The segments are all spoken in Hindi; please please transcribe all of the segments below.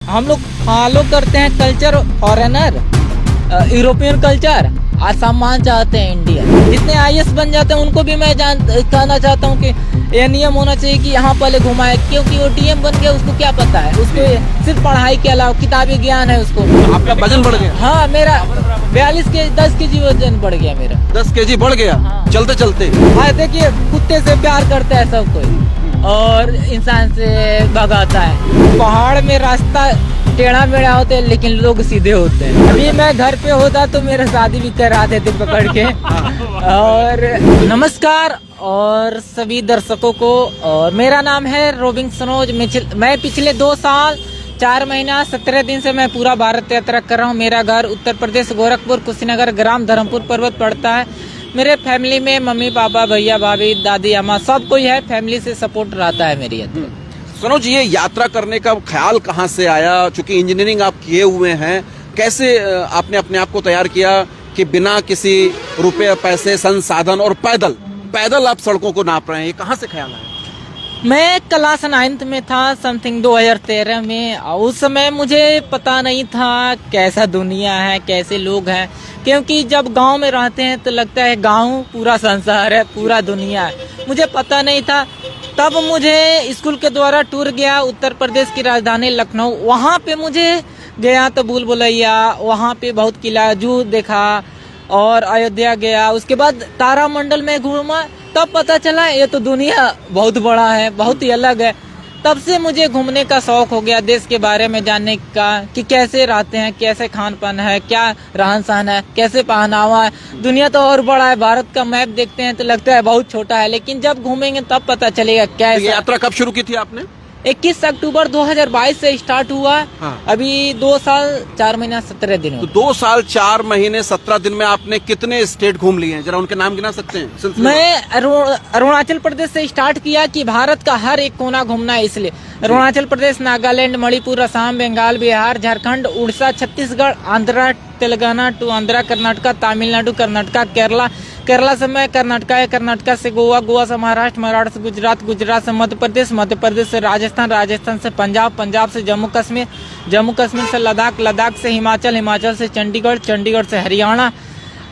हम लोग फॉलो करते हैं कल्चर फॉरेनर, यूरोपियन कल्चर, सम्मान चाहते हैं इंडिया। जितने आईएएस बन जाते हैं उनको भी मैं कहना चाहता हूँ कि ये नियम होना चाहिए कि यहाँ पहले घुमाए, क्योंकि वो डीएम बन गया, उसको क्या पता है, उसको सिर्फ पढ़ाई के अलावा किताबी ज्ञान है उसको। आपका वजन बढ़ गया? हाँ, मेरा 10 केजी वजन बढ़ गया मेरा। 10 केजी बढ़ गया? हाँ। चलते चलते? हाँ, देखिए कुत्ते से प्यार करता है सब कोई और इंसान से भगाता है। पहाड़ में रास्ता टेढ़ा मेढ़ा होते हैं लेकिन लोग सीधे होते हैं। अभी मैं घर पे होता तो मेरा शादी भी करा देते पकड़ के। और नमस्कार और सभी दर्शकों को, और मेरा नाम है रोबिन सनोज। मैं पिछले 2 साल 4 महीना 17 दिन से मैं पूरा भारत यात्रा कर रहा हूँ। मेरा घर उत्तर प्रदेश गोरखपुर कुशीनगर ग्राम धर्मपुर पर्वत पड़ता है। मेरे फैमिली में मम्मी पापा भैया भाभी दादी अम्मा सब कोई है। फैमिली से सपोर्ट रहता है मेरी। सनोज, ये यात्रा करने का ख्याल कहाँ से आया? चूंकि इंजीनियरिंग आप किए हुए हैं, कैसे आपने अपने आप को तैयार किया कि बिना किसी रुपए पैसे संसाधन और पैदल आप सड़कों को नाप रहे हैं? ये कहाँ से ख्याल आया? मैं क्लास 9th में था, समथिंग 2013 में। उस समय मुझे पता नहीं था कैसा दुनिया है, कैसे लोग हैं, क्योंकि जब गांव में रहते हैं तो लगता है गांव पूरा संसार है, पूरा दुनिया है। मुझे पता नहीं था। तब मुझे स्कूल के द्वारा टूर गया उत्तर प्रदेश की राजधानी लखनऊ। वहाँ पे मुझे गया तो भूल भुलैया, वहाँ पे बहुत किला जू देखा और अयोध्या गया। उसके बाद तारामंडल में घूमा, तब पता चला ये तो दुनिया बहुत बड़ा है, बहुत ही अलग है। तब से मुझे घूमने का शौक हो गया, देश के बारे में जानने का कि कैसे रहते हैं, कैसे खान पान है, क्या रहन सहन है, कैसे पहनावा है। दुनिया तो और बड़ा है। भारत का मैप देखते हैं तो लगता है बहुत छोटा है, लेकिन जब घूमेंगे तब पता चलेगा क्या है। यात्रा कब शुरू की थी आपने? 21 अक्टूबर 2022 से स्टार्ट हुआ। हाँ। अभी 2 साल 4 महीना 17 दिन तो 2 साल 4 महीने 17 दिन में आपने कितने स्टेट घूम लिए हैं? जरा उनके नाम गिना सकते हैं? मैं अरुणाचल प्रदेश से स्टार्ट किया कि भारत का हर एक कोना घूमना है, इसलिए अरुणाचल प्रदेश, नागालैंड, मणिपुर, असम, बंगाल, बिहार, झारखंड, उड़ीसा, छत्तीसगढ़, आंध्रा, तेलंगाना टू आंध्रा, कर्नाटका, तमिलनाडु, कर्नाटका, केरला से मैं कर्नाटका है, कर्नाटका से गोवा, गोवा से महाराष्ट्र, महाराष्ट्र से गुजरात, गुजरात से मध्य प्रदेश, मध्य प्रदेश से राजस्थान, राजस्थान से पंजाब, पंजाब से जम्मू कश्मीर, जम्मू कश्मीर से लद्दाख, लद्दाख से हिमाचल, हिमाचल से चंडीगढ़, चंडीगढ़ से हरियाणा,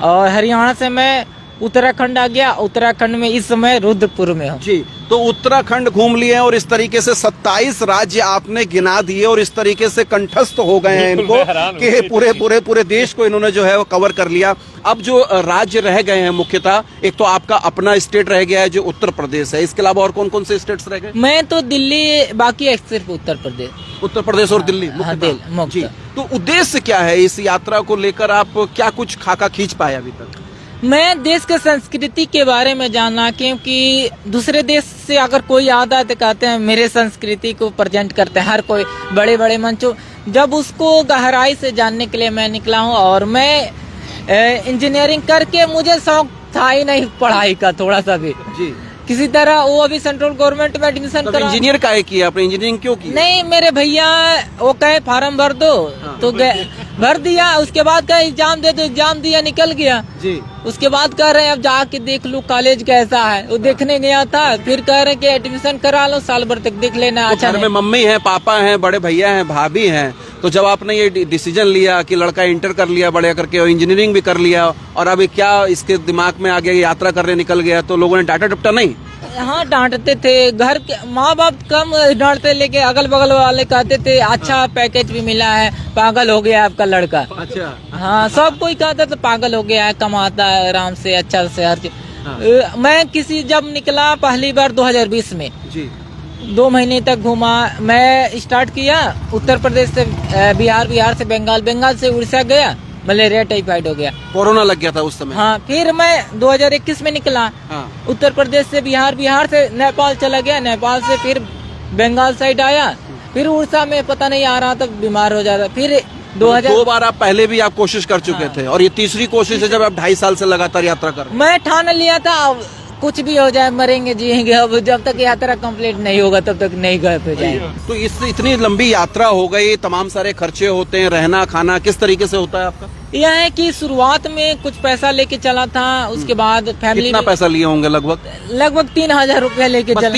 और हरियाणा से मैं उत्तराखंड आ गया। उत्तराखंड में इस समय रुद्रपुर में हूँ। जी, तो उत्तराखंड घूम लिए हैं और इस तरीके से 27 राज्य आपने गिना दिए और इस तरीके से कंठस्थ हो गए हैं इनको कि पूरे देश को इन्होंने जो है वो कवर कर लिया। अब जो राज्य रह गए हैं मुख्यतः, एक तो आपका अपना स्टेट रह गया है जो उत्तर प्रदेश है, इसके अलावा और कौन कौन से स्टेट्स रह गए? मैं तो दिल्ली, बाकी सिर्फ उत्तर प्रदेश और दिल्ली मुख्यतः। जी, तो उद्देश्य क्या है इस यात्रा को लेकर? आप क्या कुछ खाका खींच पाए अभी तक? मैं देश के संस्कृति के बारे में जानना, क्योंकि दूसरे देश से अगर कोई आता है तो कहते हैं मेरे संस्कृति को प्रेजेंट करते हैं हर कोई बड़े बड़े मंचों। जब उसको गहराई से जानने के लिए मैं निकला हूँ। और मैं इंजीनियरिंग करके मुझे शौक था ही नहीं पढ़ाई का थोड़ा सा भी जी। किसी तरह। वो अभी सेंट्रल गवर्नमेंट में एडमिशन करा। इंजीनियर काहे किया आपने? इंजीनियरिंग क्यों की? नहीं, मेरे भैया वो कहे फार्म भर दो। हाँ। तो भर दिया। उसके बाद कहे एग्जाम दे दो, एग्जाम दिया, निकल गया जी। उसके बाद कह रहे हैं अब जाके देख लूं कॉलेज कैसा है। वो देखने गया था, फिर कह रहे कि एडमिशन करा लो, साल भर तक देख लेना। अच्छा, घर में मम्मी है, पापा है, बड़े भैया हैं, भाभी हैं, तो जब आपने ये डिसीजन लिया कि लड़का इंटर कर लिया बड़े करके और इंजीनियरिंग भी कर लिया और अभी क्या इसके दिमाग में आ गया, यात्रा करने निकल गया, तो लोगों ने डांटा डपटा नहीं? हाँ, डांटते थे। घर के माँ बाप कम डांटते, लेके अगल बगल वाले कहते थे अच्छा पैकेज भी मिला है, पागल हो गया आपका लड़का। अच्छा। हाँ, सब कोई कहता था पागल हो गया है, कमाता है आराम से अच्छा से हर चीज। हाँ। मैं जब निकला पहली बार 2020 में जी, 2 महीने तक घूमा। मैं स्टार्ट किया उत्तर प्रदेश से बिहार, बिहार से बंगाल, बंगाल से उड़ीसा गया। मलेरिया टाइफाइड हो गया, कोरोना लग गया था उस समय। हाँ, फिर मैं 2021 में निकला। हाँ। उत्तर प्रदेश से बिहार, बिहार से नेपाल चला गया, नेपाल से फिर बंगाल साइड आया, फिर उड़ीसा में पता नहीं आ रहा था, बीमार हो जाता। फिर 2 बार आप पहले भी आप कोशिश कर चुके थे और ये तीसरी कोशिश है जब आप 2.5 साल से लगातार यात्रा कर रहे हैं। मैं ठान लिया था कुछ भी हो जाए, मरेंगे जिएंगे, अब जब तक यात्रा कंप्लीट नहीं होगा तब तक नहीं गए पे जाएंगे। तो इससे इतनी लंबी यात्रा हो गई, तमाम सारे खर्चे होते हैं, रहना खाना किस तरीके से होता है आपका? यह है कि शुरुआत में कुछ पैसा लेके चला था, उसके बाद फैमिली। कितना पैसा लिए होंगे? लगभग 3000 रुपया लेके चला।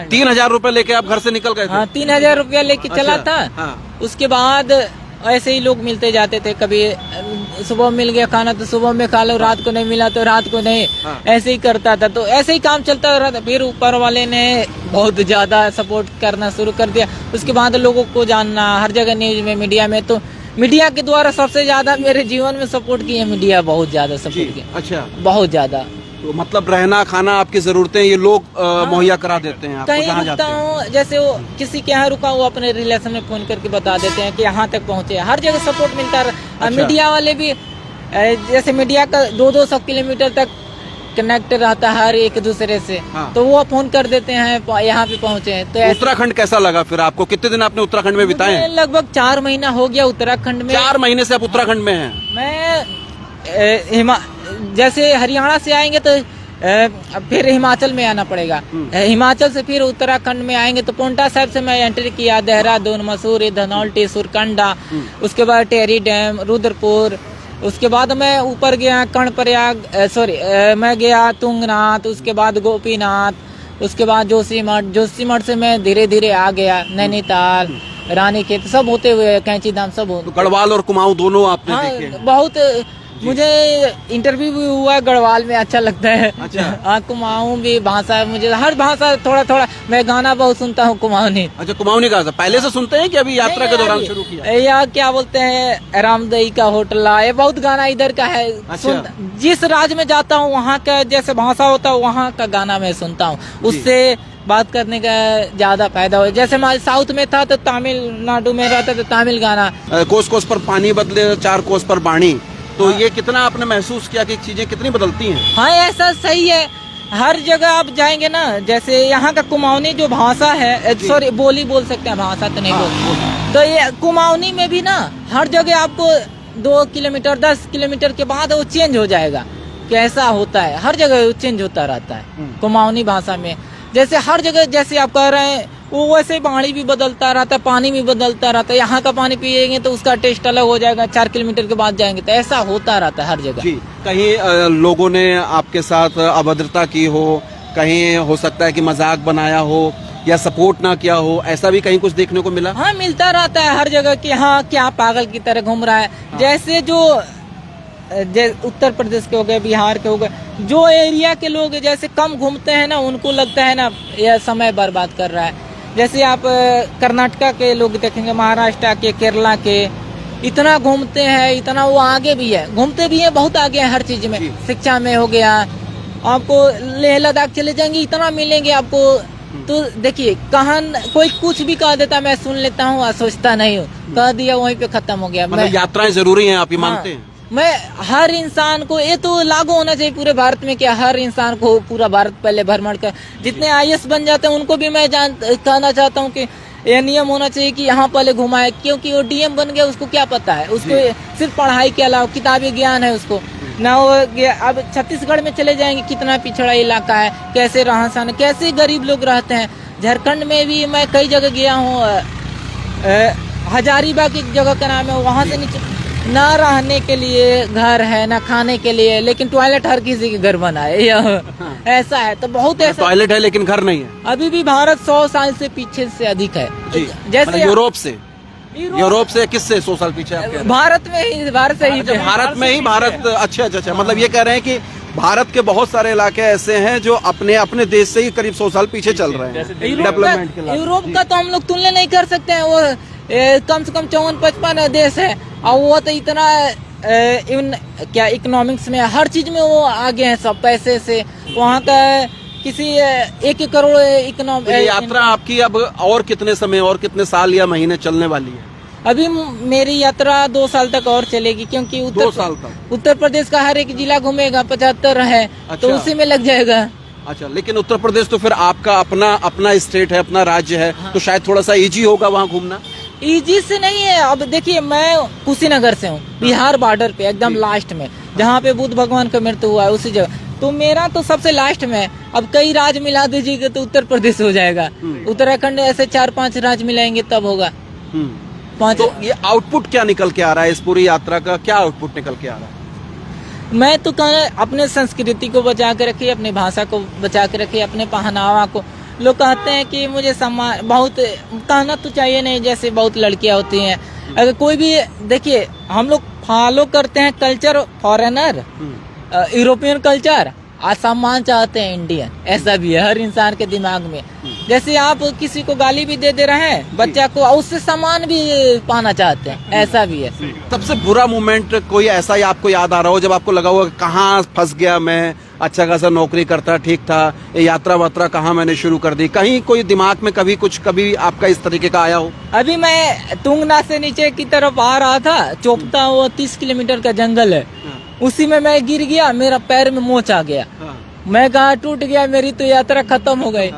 3,000 रुपए लेके आप घर से निकल गए थे? हाँ, 3000 रुपया लेके चला था। हाँ। उसके बाद ऐसे ही लोग मिलते जाते थे, कभी सुबह मिल गया खाना तो सुबह में खा लो, रात को नहीं मिला तो रात को नहीं, हाँ। ऐसे ही करता था। तो ऐसे ही काम चलता रहा था। फिर ऊपर वाले ने बहुत ज्यादा सपोर्ट करना शुरू कर दिया। उसके बाद लोगों को जानना हर जगह, न्यूज में, मीडिया में, तो मीडिया के द्वारा सबसे ज्यादा मेरे जीवन में सपोर्ट किए, मीडिया बहुत ज्यादा सपोर्ट किया, अच्छा, बहुत ज्यादा। तो मतलब रहना खाना आपकी जरूरतें ये लोग मुहैया करा देते हैं आपको कहीं जहाँ रुकता जाते हैं। हूँ, जैसे वो किसी के यहाँ रुका, वो अपने रिलेशन में फोन करके बता देते हैं कि यहाँ तक पहुँचे। हर जगह सपोर्ट मिलता है। अच्छा। मीडिया वाले भी जैसे मीडिया का 200 किलोमीटर तक कनेक्ट रहता है हर एक दूसरे से, हाँ। तो वो फोन कर देते हैं यहाँ पे पहुँचे हैं। तो ऐसे उत्तराखंड कैसा लगा फिर आपको? कितने दिन आपने उत्तराखंड में बिताए हैं? मुझे लगभग 4 महीना हो गया उत्तराखंड में। 4 महीने से आप उत्तराखंड में हैं? मैं जैसे हरियाणा से आएंगे तो फिर हिमाचल में आना पड़ेगा, हिमाचल से फिर उत्तराखंड में आएंगे तो पोंटा साहिब से मैं एंट्री किया, देहरादून, मसूरी, धनौल्टी, सुरकंडा, उसके बाद टेहरी डैम, रुद्रपुर, उसके बाद मैं ऊपर गया कर्णप्रयाग, मैं गया तुंगनाथ, उसके बाद गोपीनाथ, उसके बाद जोशीमठ से मैं धीरे धीरे आ गया नैनीताल, रानीखेत, सब होते हुए कैंची धाम सब तो गढ़वाल और कुमाऊं दोनों आपने देखे? हाँ, बहुत। मुझे इंटरव्यू भी हुआ गढ़वाल में, अच्छा लगता है। अच्छा। हाँ, कुमाऊं भी भाषा, मुझे हर भाषा थोड़ा थोड़ा, मैं गाना बहुत सुनता हूँ कुमाऊनी। अच्छा, कुमाऊनी का पहले से सुनते हैं कि अभी यात्रा के दौरान शुरू किया? या क्या बोलते हैं, रामदई का होटला, ये बहुत गाना इधर का है। अच्छा। जिस राज्य में जाता हूँ वहाँ का जैसे भाषा होता है वहाँ का गाना मैं सुनता हूँ, उससे बात करने का ज्यादा फायदा हो। जैसे हमारे साउथ में था तो तमिलनाडु में रहता तो तमिल गाना। कोस कोस पर पानी बदले 4 कोस पर बाणी, तो ये कितना आपने महसूस किया कि चीजें कितनी बदलती हैं? हाँ, ऐसा सही है। हर जगह आप जाएंगे ना, जैसे यहाँ का कुमाऊनी जो भाषा है, सॉरी बोली बोल सकते हैं, भाषा तो नहीं बोल, तो ये कुमाऊनी में भी ना हर जगह आपको 2 किलोमीटर 10 किलोमीटर के बाद वो चेंज हो जाएगा। कैसा होता है, हर जगह चेंज होता रहता है कुमाऊनी भाषा में। जैसे हर जगह जैसे आप कह रहे हैं वो वैसे पानी भी बदलता रहता है, पानी भी बदलता रहता है। यहाँ का पानी पिएंगे तो उसका टेस्ट अलग हो जाएगा, 4 किलोमीटर के बाद जाएंगे तो ऐसा होता रहता है हर जगह। जी, कहीं लोगों ने आपके साथ अभद्रता की हो, कहीं हो सकता है कि मजाक बनाया हो या सपोर्ट ना किया हो, ऐसा भी कहीं कुछ देखने को मिला? हाँ, मिलता रहता है हर जगह कि हाँ क्या पागल की तरह घूम रहा है। हाँ। जैसे जो उत्तर प्रदेश के हो गए, बिहार के हो गए, जो एरिया के लोग जैसे कम घूमते हैं ना, उनको लगता है ना यह समय बर्बाद कर रहा है। जैसे आप कर्नाटका के लोग देखेंगे, महाराष्ट्र के, केरला के, इतना घूमते हैं, इतना वो आगे भी है, घूमते भी हैं, बहुत आगे हैं हर चीज में, शिक्षा में हो गया। आपको लेह लद्दाख चले जाएंगे, इतना मिलेंगे आपको। तो देखिए, कहाँ कोई कुछ भी कह देता, मैं सुन लेता हूँ, सोचता नहीं हूँ, कह दिया वहीं पे खत्म हो गया। मतलब यात्राएं जरूरी हैं, आप ये मानते हैं? मैं हर इंसान को, ये तो लागू होना चाहिए पूरे भारत में, क्या हर इंसान को पूरा भारत पहले भ्रमण कर, जितने IAS बन जाते हैं उनको भी मैं कहना चाहता हूँ कि ये नियम होना चाहिए कि यहाँ पहले घुमाए, क्योंकि वो DM बन गया, उसको क्या पता है, उसको सिर्फ पढ़ाई के अलावा किताबी ज्ञान है उसको ना। वो अब छत्तीसगढ़ में चले जाएंगे, कितना पिछड़ा इलाका है, कैसे रहन सहन, कैसे गरीब लोग रहते हैं। झारखंड में भी मैं कई जगह गया हूँ, हजारीबाग एक जगह का नाम है, वहाँ से नीचे ना रहने के लिए घर है, ना खाने के लिए, लेकिन टॉयलेट हर किसी के घर बना है। ऐसा है, तो बहुत ऐसा टॉयलेट है लेकिन घर नहीं है। अभी भी भारत 100 साल से पीछे से अधिक है। जी, जैसे यूरोप से किससे 100 साल पीछे? भारत में ही, भारत से ही, भारत में ही, भारत। अच्छा, मतलब ये कह रहे हैं कि भारत के बहुत सारे इलाके ऐसे हैं जो अपने देश से ही करीब 100 साल पीछे चल रहे हैं डेवलपमेंट के। यूरोप का तो हम लोग तुलना नहीं कर सकते हैं, वो कम से कम 54-55 देश है, और वो तो इतना क्या इकोनॉमिक्स में, हर चीज में वो आगे हैं, सब पैसे से। वहाँ का किसी 1 करोड़ इकोनॉमिक। यात्रा आपकी अब और कितने समय और कितने साल या महीने चलने वाली है? अभी मेरी यात्रा 2 साल तक और चलेगी, क्योंकि 2 साल तक उत्तर प्रदेश का हर एक जिला घूमेगा, 75 है। अच्छा। तो उसी में लग जाएगा। अच्छा, लेकिन उत्तर प्रदेश तो फिर आपका अपना स्टेट है, अपना राज्य है। हाँ। तो शायद थोड़ा सा इजी होगा वहाँ घूमना। इजी से नहीं है। अब देखिए, मैं कुशीनगर से हूँ, बिहार बॉर्डर पे एकदम लास्ट में, जहाँ पे बुद्ध भगवान का मृत्यु हुआ है, उसी जगह। तो मेरा तो सबसे लास्ट में है। अब कई राज्य मिला दीजिएगा तो उत्तर प्रदेश हो जाएगा। उत्तराखंड ऐसे 4-5 राज्य मिलाएंगे तब होगा। 5। तो ये आउटपुट क्या निकल के आ रहा है इस पूरी यात्रा का? क्या आउटपुट निकल के आ रहा है? मैं तो कहना, अपने संस्कृति को बचा के रखिए, अपनी भाषा को बचा के रखिए, अपने पहनावा को। लोग कहते हैं कि मुझे सम्मान बहुत कहना तो चाहिए नहीं, जैसे बहुत लड़कियां होती हैं। अगर कोई भी देखिए, हम लोग फॉलो करते हैं कल्चर फॉरेनर, यूरोपियन कल्चर, आज सम्मान चाहते हैं इंडियन। ऐसा भी है हर इंसान के दिमाग में। जैसे आप किसी को गाली भी दे रहे हैं बच्चा को, उससे सम्मान भी पाना चाहते हैं, ऐसा भी है। सबसे बुरा मोमेंट कोई ऐसा ही आपको याद आ रहा हो जब आपको लगा हो कहाँ फंस गया मैं, अच्छा खासा नौकरी करता ठीक था, ये यात्रा वात्रा कहाँ मैंने शुरू कर दी, कहीं कोई दिमाग में कभी आपका इस तरीके का आया हो? अभी मैं तुंगनाथ से नीचे की तरफ आ रहा था, चोपता वो 30 किलोमीटर का जंगल है, उसी में मैं गिर गया, मेरा पैर में मोच आ गया, मैं कहा टूट गया, मेरी तो यात्रा खत्म हो गई।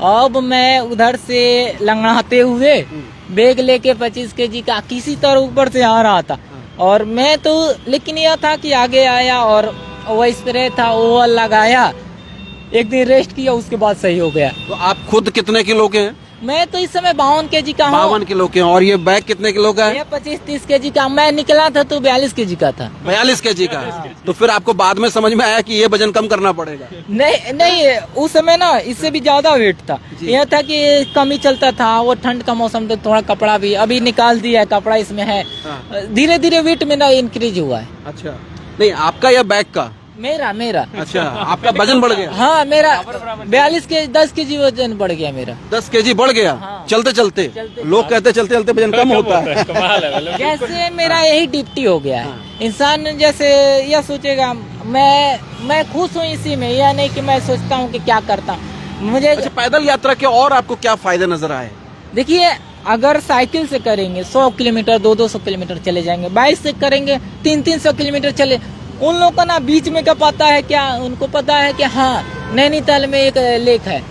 अब मैं उधर से लंगड़ाते हुए बैग लेके 25 केजी का किसी तरह ऊपर से आ रहा था, और मैं तो लेकिन यह था कि आगे आया और वो स्प्रे था वो लगाया, एक दिन रेस्ट किया, उसके बाद सही हो गया। तो आप खुद कितने किलो के हैं? मैं तो इस समय 52 केजी का हूँ। 52 किलो के हैं। और ये बैग कितने किलो का है? ये 25-30 केजी का। मैं निकला था तो 42 केजी का था। 42 केजी का। तो फिर आपको बाद में समझ में आया कि ये वजन कम करना पड़ेगा? नहीं, उस समय ना इससे भी ज्यादा वेट था। यह था कि कम ही चलता था, वो ठंड का मौसम तो थोड़ा कपड़ा भी अभी निकाल दिया है, कपड़ा इसमें है। धीरे धीरे वेट में ना इंक्रीज हुआ है। अच्छा, नहीं आपका या बैग का? मेरा। अच्छा, आपका वजन बढ़ गया? हाँ, मेरा 42 के 10 केजी वजन बढ़ गया मेरा। 10 केजी बढ़ गया? हाँ। चलते चलते लोग कहते चलते चलते वजन कम होता है। जैसे मेरा यही डिप्टी हो गया है। इंसान जैसे यह सोचेगा मैं खुश हूँ इसी में, यह नहीं कि मैं सोचता हूँ कि क्या करता हूँ। मुझे अच्छा, पैदल यात्रा के और आपको क्या फायदे नजर आए? देखिए, अगर साइकिल से करेंगे 100 किलोमीटर 200 किलोमीटर चले जाएंगे, बाइक से करेंगे 300 किलोमीटर चले। उन लोगों को ना बीच में का पता है क्या? उनको पता है कि हाँ नैनीताल में एक लेक है,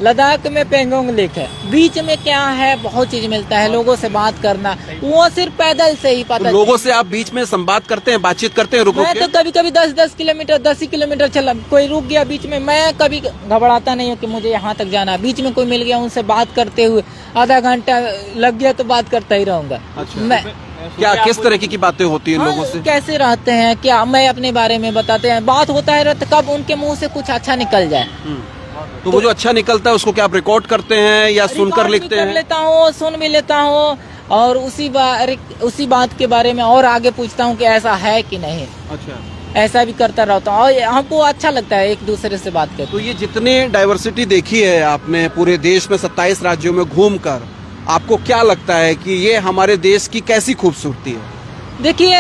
लद्दाख में पेंगोंग लेक है, बीच में क्या है, बहुत चीज मिलता है। लोगों से बात करना, वो सिर्फ पैदल से ही पता। तो लोगों से आप बीच में संवाद करते हैं, बातचीत करते हैं? मैं तो कभी कभी 10 किलोमीटर 10 ही किलोमीटर चला, कोई रुक गया बीच में, मैं कभी घबराता नहीं हूँ कि मुझे यहाँ तक जाना है। बीच में कोई मिल गया, उनसे बात करते हुए आधा घंटा लग गया तो बात करता ही रहूंगा। अच्छा। मैं क्या किस तरीके की बातें होती हैं लोगों से? कैसे रहते हैं, क्या मैं अपने बारे में बताते हैं, बात होता है रहता, कब उनके मुंह से कुछ अच्छा निकल जाए। तो वो जो अच्छा निकलता है उसको क्या आप रिकॉर्ड करते हैं या सुनकर लिखते हैं? लेता हूँ, सुन भी लेता हूँ, और उसी बात के बारे में और आगे पूछता हूँ कि ऐसा है कि नहीं। अच्छा, ऐसा भी करता रहता हूँ, और हमको अच्छा लगता है एक दूसरे से बात करके। तो ये जितने डाइवर्सिटी देखी है आपने पूरे देश में 27 राज्यों में घूमकर, आपको क्या लगता है कि ये हमारे देश की कैसी खूबसूरती है? देखिए,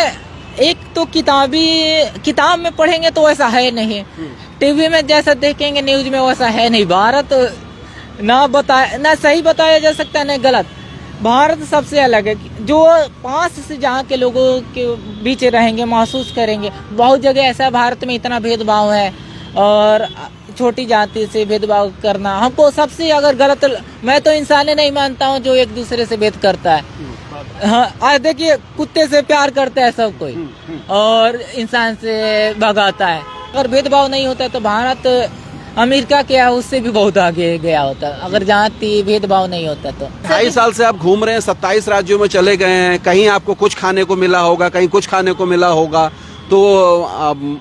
एक तो किताब में पढ़ेंगे तो वैसा है नहीं, टीवी में जैसा देखेंगे न्यूज में वैसा है नहीं। भारत ना सही बताया जा सकता ना गलत। भारत सबसे अलग है, जो पास से जहाँ के लोगों के बीच रहेंगे महसूस करेंगे। बहुत जगह ऐसा है, भारत में इतना भेदभाव है, और छोटी जाति से भेदभाव करना हमको सबसे अगर गलत। मैं तो इंसान नहीं मानता हूँ जो एक दूसरे से भेद करता है। हाँ, आज देखिए, कुत्ते से प्यार करता है सब कोई, और इंसान से भगाता है। अगर भेदभाव नहीं होता तो भारत अमेरिका क्या है उससे भी बहुत आगे गया होता, अगर जाति भेदभाव नहीं होता तो। 2.5 साल से आप घूम रहे हैं, 27 राज्यों में चले गए हैं, कहीं आपको कुछ खाने को मिला होगा, कहीं कुछ खाने को मिला होगा, तो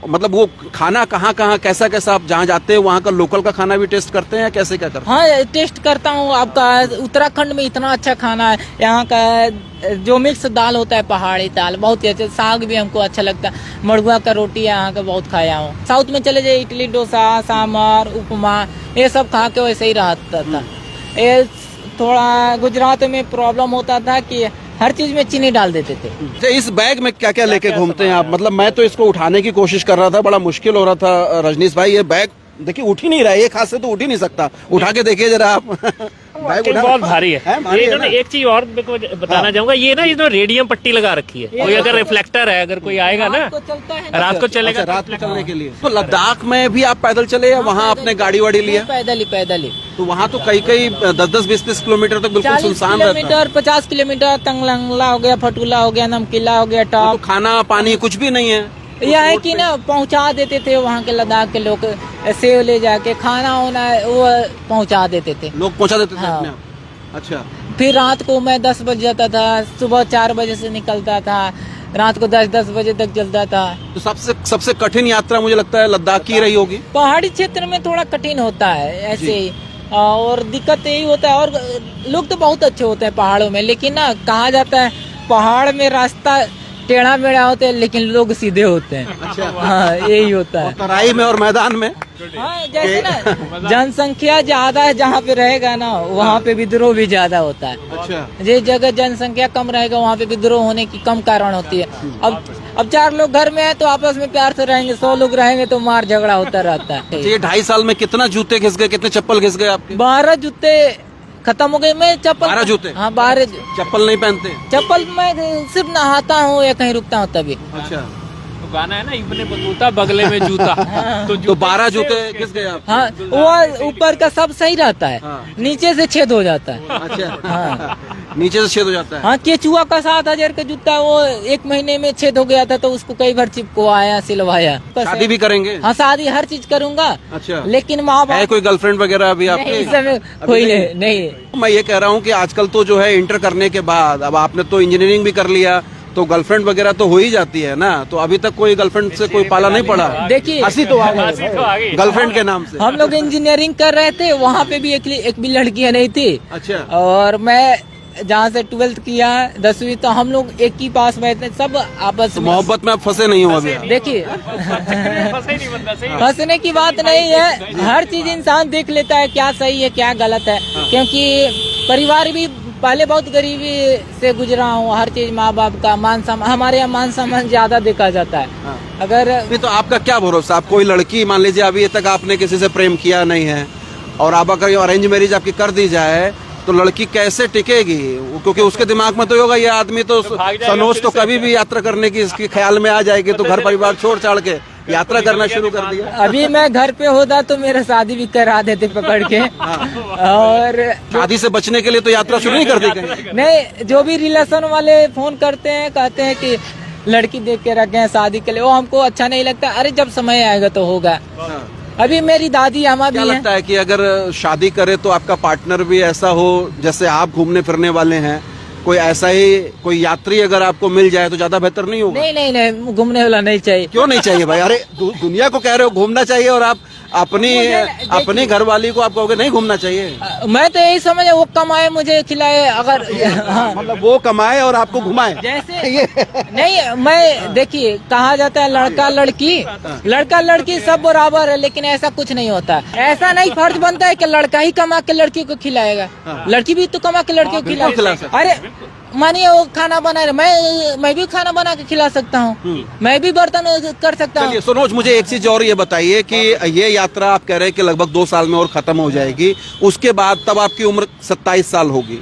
मतलब वो खाना कहाँ कहाँ कैसा कैसा आप जहाँ जाते हैं वहाँ का लोकल का खाना भी टेस्ट करते हैं या कैसे क्या करते हैं? हाँ, टेस्ट करता हूँ। आपका उत्तराखंड में इतना अच्छा खाना है, यहाँ का जो मिक्स दाल होता है, पहाड़ी दाल बहुत ही अच्छा, साग भी हमको अच्छा लगता है, मड़ुआ का रोटी यहाँ का बहुत खाया हूँ। साउथ में चले जाए, इडली डोसा सांभर उपमा ये सब खा के वैसे ही रहता था। ये थोड़ा गुजरात में प्रॉब्लम होता था कि हर चीज में चीनी डाल देते थे। अच्छा, इस बैग में क्या क्या लेके घूमते हैं आप? मतलब मैं तो इसको उठाने की कोशिश कर रहा था, बड़ा मुश्किल हो रहा था। रजनीश भाई, ये बैग देखिए उठ ही नहीं रहा है, एक हाथ से तो उठ ही नहीं सकता, उठा के देखिए जरा आप। बैग बहुत भारी है। भारी ये है इन्होंने एक चीज और बताना चाहूंगा, ये ना इसमें रेडियम पट्टी लगा रखी है, कोई अगर रिफ्लेक्टर है, अगर कोई आएगा ना रात को चलेगा। अच्छा, रात को चलने के लिए। तो लद्दाख में भी आप पैदल चले या वहाँ आपने गाड़ी वाड़ी लिया? पैदल ही। तो वहाँ तो कई 10-20 किलोमीटर तक बिल्कुल सुनसान रहता है। 50 किलोमीटर तंगलंगला हो गया, फटूला हो गया, नमकीला हो गया, टॉप। तो खाना पानी कुछ भी नहीं है? यह है कि ना पहुंचा देते थे वहाँ के लद्दाख के लोग, सेव ले जाके खाना होना वो पहुंचा देते थे, लोग पहुंचा देते थे हाँ। अपने आप? अच्छा। फिर रात को मैं 10 बज जाता था, सुबह 4 बजे से निकलता था, रात को 10 बजे तक चलता था। तो सबसे कठिन यात्रा मुझे लगता है लद्दाख की रही होगी। पहाड़ी क्षेत्र में थोड़ा कठिन होता है ऐसे ही, और दिक्कत यही होता है। और लोग तो बहुत अच्छे होते हैं पहाड़ों में, लेकिन ना कहा जाता है पहाड़ में रास्ता टेढ़ा मेढ़ा होते हैं लेकिन लोग सीधे होते हैं। अच्छा। हाँ, यही होता है। तराई में और मैदान में हाँ, जैसे ना जनसंख्या ज्यादा है जहाँ पे रहेगा ना वहाँ पे विद्रोह भी ज्यादा होता है। अच्छा। जिस जगह जनसंख्या कम रहेगा वहाँ पे विद्रोह होने की कम कारण होती है। अब 4 लोग घर में है तो आपस में प्यार से रहेंगे, 100 लोग रहेंगे तो मार झगड़ा होता रहता है। ये 2.5 साल में कितना जूते घिस गए, कितने चप्पल घिस गए आपके? 12 जूते खत्म हो गए। मैं चप्पल 12 जूते? हाँ, 12 चप्पल नहीं पहनते? चप्पल मैं सिर्फ नहाता हूँ या कहीं रुकता हूँ तभी। अच्छा। तो गाना है ना इब्ने बतूता बगले में जूता। तो 12 जूते घिस गए आप? हाँ, वो ऊपर का सब सही रहता है, हाँ। नीचे से छेद हो जाता है। अच्छा। हाँ। नीचे से छेद हो जाता है? हाँ, केचुआ का 7,000 का जूता वो 1 महीने में छेद हो गया था तो उसको कई बार चिपकवाया, सिलवाया। शादी भी करेंगे? हाँ, शादी हर चीज करूंगा। अच्छा। लेकिन माँ है बाप कोई गर्लफ्रेंड वगैरह अभी नहीं, आपके? इस समय कोई नहीं। मैं ये कह रहा हूँ कि आजकल तो जो है इंटर करने के बाद, अब आपने तो इंजीनियरिंग भी कर लिया तो गर्लफ्रेंड वगैरह तो हो ही जाती है ना, तो अभी तक कोई गर्लफ्रेंड से कोई पाला नहीं पड़ा? देखिए, हंसी तो आ गई गर्लफ्रेंड के नाम से। हम लोग इंजीनियरिंग कर रहे थे, वहाँ पे भी एक भी लड़कियां नहीं थी। अच्छा। और मैं जहाँ से 12th किया 10वीं तो हम लोग एक ही पास बैठे, सब आपस तो में। मोहब्बत में आप फंसे नहीं हो अभी? देखिए, फंसने की बात नहीं है, हर चीज इंसान देख लेता है क्या सही है क्या गलत है। क्योंकि परिवार भी पहले बहुत गरीबी से गुजरा हूँ, हर चीज माँ बाप का मान सम्मान, हमारे यहाँ मान सम्मान ज्यादा देखा जाता है। अगर नहीं तो आपका क्या भरोसा, आप कोई लड़की मान लीजिए अभी तक आपने किसी से प्रेम किया नहीं है और आप अगर अरेंज मैरिज आपकी कर दी जाए तो लड़की कैसे टिकेगी? क्योंकि उसके दिमाग में तो होगा ये आदमी तो सनोज तो कभी भी यात्रा करने की इसके ख्याल में आ जाएगी, तो घर परिवार छोड़ छाड़ के यात्रा करना शुरू कर दिया। अभी मैं घर पे होता तो मेरा शादी भी करा देते पकड़ के। और शादी से बचने के लिए तो यात्रा शुरू नहीं कर दी कहीं? नहीं, जो भी रिलेशन वाले फोन करते हैं कहते हैं कि लड़की देख के रखे हैं शादी के लिए, वो हमको अच्छा नहीं लगता। अरे जब समय आएगा तो होगा। अभी मेरी दादी अम्मा क्या भी है। लगता है कि अगर शादी करे तो आपका पार्टनर भी ऐसा हो जैसे आप घूमने फिरने वाले हैं, कोई ऐसा ही कोई यात्री अगर आपको मिल जाए तो ज्यादा बेहतर नहीं होगा? नहीं, घूमने वाला नहीं चाहिए। क्यों नहीं चाहिए भाई? अरे दुनिया को कह रहे हो घूमना चाहिए और आप अपनी घरवाली को आप कहोगे नहीं घूमना चाहिए? मैं तो यही समझ, वो कमाए मुझे खिलाए। अगर हाँ, मतलब वो कमाए और आपको घुमाए जैसे नहीं, मैं देखिए कहा जाता है लड़का लड़की सब बराबर है, लेकिन ऐसा कुछ नहीं होता। ऐसा नहीं फर्ज बनता है कि लड़का ही कमा के लड़की को खिलाएगा, लड़की भी तो कमा के लड़की को खिला खिलाएगा। सकते। अरे मानिए वो खाना बना रहे, मैं भी खाना बना के खिला सकता हूँ, मैं भी बर्तन कर सकता हूँ। चलिए सनोज, मुझे एक चीज और ये बताइए कि ये यात्रा आप कह रहे हैं कि लगभग 2 साल में और खत्म हो जाएगी, उसके बाद तब आपकी उम्र 27 साल होगी,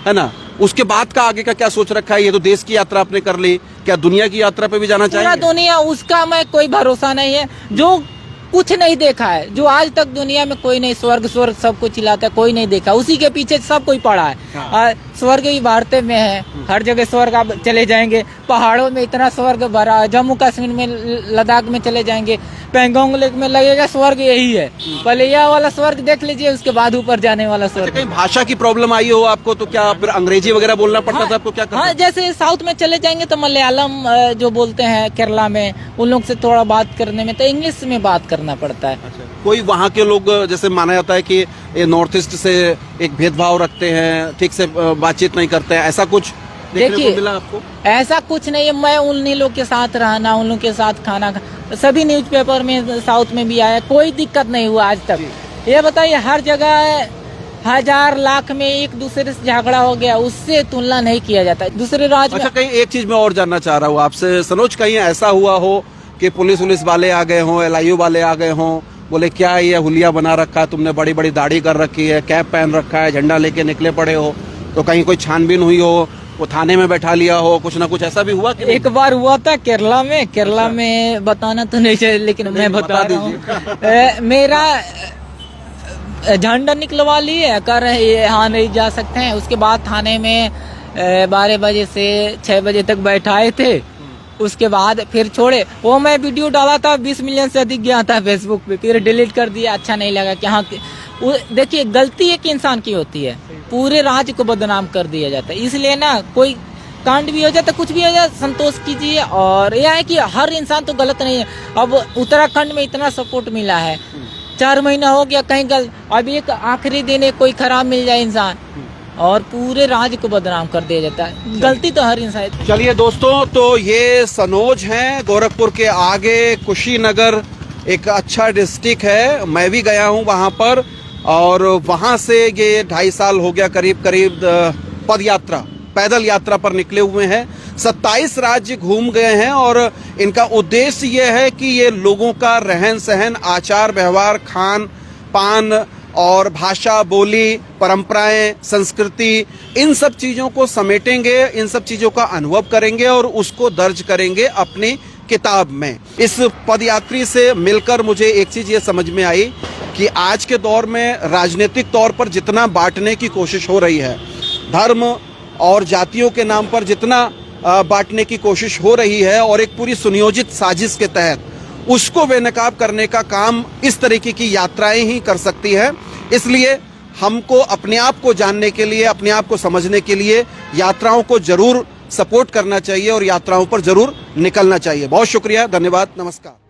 है ना? उसके बाद का आगे का क्या सोच रखा है? ये तो देश की यात्रा आपने कर ली, क्या दुनिया की यात्रा पे भी जाना चाहिए? पूरा दुनिया, उसका मैं कोई भरोसा नहीं है। जो कुछ नहीं देखा है, जो आज तक दुनिया में कोई नहीं, स्वर्ग सब कुछ चिल्लाता है, कोई नहीं देखा, उसी के पीछे सब कोई पड़ा है। स्वर्ग भी भारत में है, हर जगह स्वर्ग आप चले जाएंगे, पहाड़ों में इतना स्वर्ग भरा है, जम्मू कश्मीर में, लद्दाख में चले जाएंगे, पेंगोंग लेक में लगेगा स्वर्ग यही है। पहले यह वाला स्वर्ग देख लीजिए, उसके बाद ऊपर जाने वाला स्वर्ग। कहीं भाषा की प्रॉब्लम आई हो आपको तो क्या फिर अंग्रेजी वगैरह बोलना पड़ता था आपको? क्या करना? हाँ, जैसे साउथ में चले जाएंगे तो मलयालम जो बोलते हैं केरला में, उन लोग से थोड़ा बात करने में तो इंग्लिश में बात करना पड़ता है। कोई वहाँ के लोग जैसे माना जाता है कि ये नॉर्थ ईस्ट से एक भेदभाव रखते हैं, ठीक से बातचीत नहीं करते हैं, ऐसा कुछ देखने को मिला आपको? ऐसा कुछ नहीं है, मैं उन्हीं लोग के साथ रहना, उन लोग के साथ खाना, सभी न्यूज़पेपर में साउथ में भी आया, कोई दिक्कत नहीं हुआ आज तक। ये बताइए, हर जगह 1000 लाख में एक दूसरे से झगड़ा हो गया, उससे तुलना नहीं किया जाता दूसरे राज्य में। अच्छा, कहीं एक चीज मैं और जानना चाह रहा हूँ आपसे सनोज, कहीं ऐसा हुआ हो कि पुलिस वाले आ गए हों, LIU वाले आ गए हों, बोले क्या ये हुलिया बना रखा है तुमने, बड़ी बड़ी दाढ़ी कर रखी है, कैप पहन रखा है, झंडा लेके निकले पड़े हो, तो कहीं कोई छानबीन हुई हो, वो थाने में बैठा लिया हो, कुछ ना कुछ ऐसा भी हुआ कि नहीं? एक बार हुआ था केरला में बताना तो नहीं चाहिए, लेकिन मैं बता रहा हूँ। मेरा झंडा निकलवा लिए, कर यहाँ नहीं जा सकते हैं। उसके बाद थाने में 12 बजे से 6 बजे तक बैठाए थे, उसके बाद फिर छोड़े। वो मैं वीडियो डाला था, 20 मिलियन से अधिक गया था फेसबुक पे, फिर डिलीट कर दिया। अच्छा नहीं लगा कि हाँ, देखिए गलती एक इंसान की होती है, पूरे राज्य को बदनाम कर दिया जाता है। इसलिए ना कोई कांड भी हो जाता, कुछ भी हो जाए, संतोष कीजिए। और यह है कि हर इंसान तो गलत नहीं है। अब उत्तराखंड में इतना सपोर्ट मिला है, 4 महीना हो गया कहीं अब एक आखिरी दिन एक कोई खराब मिल जाए इंसान और पूरे राज्य को बदनाम कर दिया जाता है। गलती तो हर इंसान। चलिए दोस्तों, तो ये सनोज हैं, गोरखपुर के आगे कुशीनगर एक अच्छा डिस्ट्रिक्ट है, मैं भी गया हूँ वहाँ पर, और वहाँ से ये 2.5 साल हो गया करीब करीब पद यात्रा, पैदल यात्रा पर निकले हुए हैं। 27 राज्य घूम गए हैं और इनका उद्देश्य ये है कि ये लोगों का रहन सहन, आचार व्यवहार, खान पान और भाषा, बोली, परंपराएं, संस्कृति, इन सब चीज़ों को समेटेंगे, इन सब चीज़ों का अनुभव करेंगे और उसको दर्ज करेंगे अपनी किताब में। इस पदयात्री से मिलकर मुझे एक चीज़ ये समझ में आई कि आज के दौर में राजनीतिक तौर पर जितना बांटने की कोशिश हो रही है, धर्म और जातियों के नाम पर जितना बांटने की कोशिश हो रही है और एक पूरी सुनियोजित साजिश के तहत उसको बेनकाब करने का काम इस तरीके की यात्राएं ही कर सकती है। इसलिए हमको अपने आप को जानने के लिए, अपने आप को समझने के लिए यात्राओं को जरूर सपोर्ट करना चाहिए और यात्राओं पर जरूर निकलना चाहिए। बहुत शुक्रिया, धन्यवाद, नमस्कार।